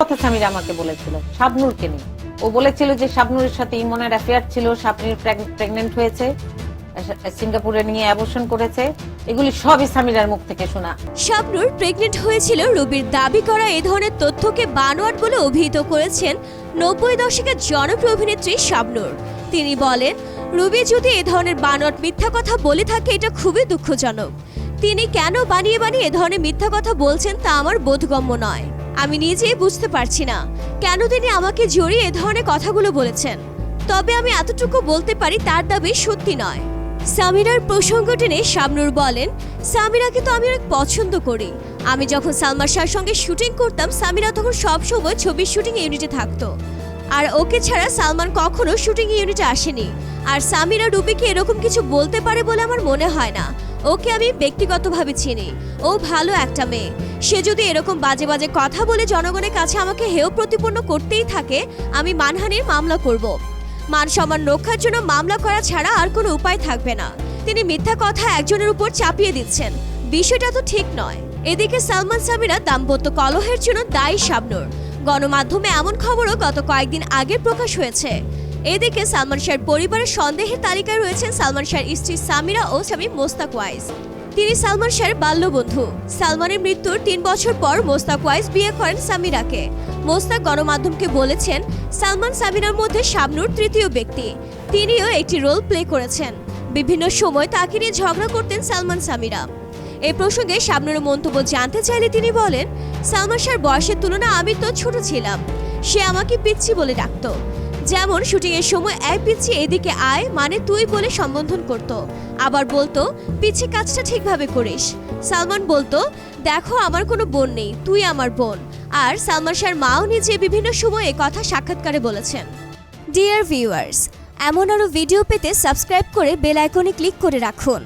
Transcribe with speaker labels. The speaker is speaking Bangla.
Speaker 1: কথা সামিরা আমাকে বলেছিল শাবনূরকে নিয়ে। ও বলেছিল যে শাবনূরের সাথে ইমনের অ্যাফেয়ার ছিল, শাবনূর প্রেগনেন্ট হয়েছে, সিঙ্গাপুরে নিয়ে অ্যাবর্শন করেছে। এগুলি সবই সামিরার মুখ থেকে শোনা।
Speaker 2: শাবনূর প্রেগনেন্ট হয়েছিল রুবির দাবি করা এই ধরনের তথ্যকে বানোয়াট বলে অভিহিত করেছেন 90 দশকের জনপ্রিয় অভিনেত্রী শাবনূর। তিনি বলেন, রুবি যদি এ ধরনের বানোয়াট মিথ্যা কথা বলে থাকে এটা খুবই দুঃখজনক। তিনি কেন বানিয়ে বানিয়ে এ ধরনের মিথ্যা কথা বলছেন তা আমার বোধগম্য নয়। আমি নিজেই বুঝতে পারছি না কেন তিনি আমাকে জড়িয়ে এ ধরনের কথাগুলো বলেছেন। তবে আমি এতটুকু বলতে পারি তার দাবি সত্যি নয়। সামিরার প্রসঙ্গ টেনে শাবনূর বলেন, সামিরাকে তো আমি অনেক পছন্দ করি। আমি যখন সালমান শাহর সঙ্গে শুটিং করতাম সামিরা তখন সবসময় ছবির শুটিং ইউনিটে থাকতো, আর ওকে ছাড়া সালমান কখনো শুটিং ইউনিটে আসেনি। আর সামিরা রুবিকে এরকম কিছু বলতে পারে বলে আমার মনে হয় না। ওকে আমি ব্যক্তিগতভাবে চিনি, ও ভালো একটা মেয়ে। সে যদি এরকম বাজে বাজে কথা বলে জনগণের কাছে আমাকে হেয় প্রতিপন্ন করতেই থাকে, আমি মানহানির মামলা করব। মান সম্মান রক্ষার জন্য মামলা করা ছাড়া আর কোনো উপায় থাকবে না। তিনি মিথ্যা কথা একজনের উপর চাপিয়ে দিচ্ছেন, বিষয়টা তো ঠিক নয়। এদিকে সালমান সামিরা দাম্পত্য কলহের জন্য দায়ী শাবনূর। গণমাধ্যমে এমন খবরও গত কয়েকদিন আগে প্রকাশ হয়েছে। এদিকে সালমান শাহর পরিবারের সন্দেহের তালিকায় রয়েছেন সালমান শাহর স্ত্রী সামিরা ও স্বামী মোস্তাক ওয়াইস। তিনি সালমান শাহর বাল্যবন্ধু। সালমানের মৃত্যুর 3 বছর পর মোস্তাক ওয়াইস বিয়ে করেন সামিরাকে। মোস্তাক গণমাধ্যমকে বলেছেন, সালমান সামিরার মধ্যে শাবনূর তৃতীয় ব্যক্তি। তিনিও একটি রোল প্লে করেছেন। বিভিন্ন সময় তাকে নিয়ে ঝগড়া করতেন সালমান সামিরা। এই প্রসঙ্গে শাবনূরের মন্তব্য জানতে চাইলে তিনি বলেন, সালমান শাহর বয়সের তুলনায় আমি তো ছোট ছিলাম। সে আমাকে পিচ্ছি বলে ডাকতো। যেমন শুটিং এর সময় এই পিচ্ছি এদিকে আয় মানে তুই বলে সম্বোধন করত। আবার বলতো, পিচ্ছি কাজটা ঠিকভাবে করিস। সালমান বলতো, দেখো আমার কোনো বোন নেই, তুই আমার বোন। আর সালমান শাহর মাও নিজে বিভিন্ন সময়ে কথা সাক্ষাৎকারে বলেছেন। ডিয়ার ভিউয়ার্স, এমন আরো ভিডিও পেতে সাবস্ক্রাইব করে বেল আইকনে ক্লিক করে রাখুন।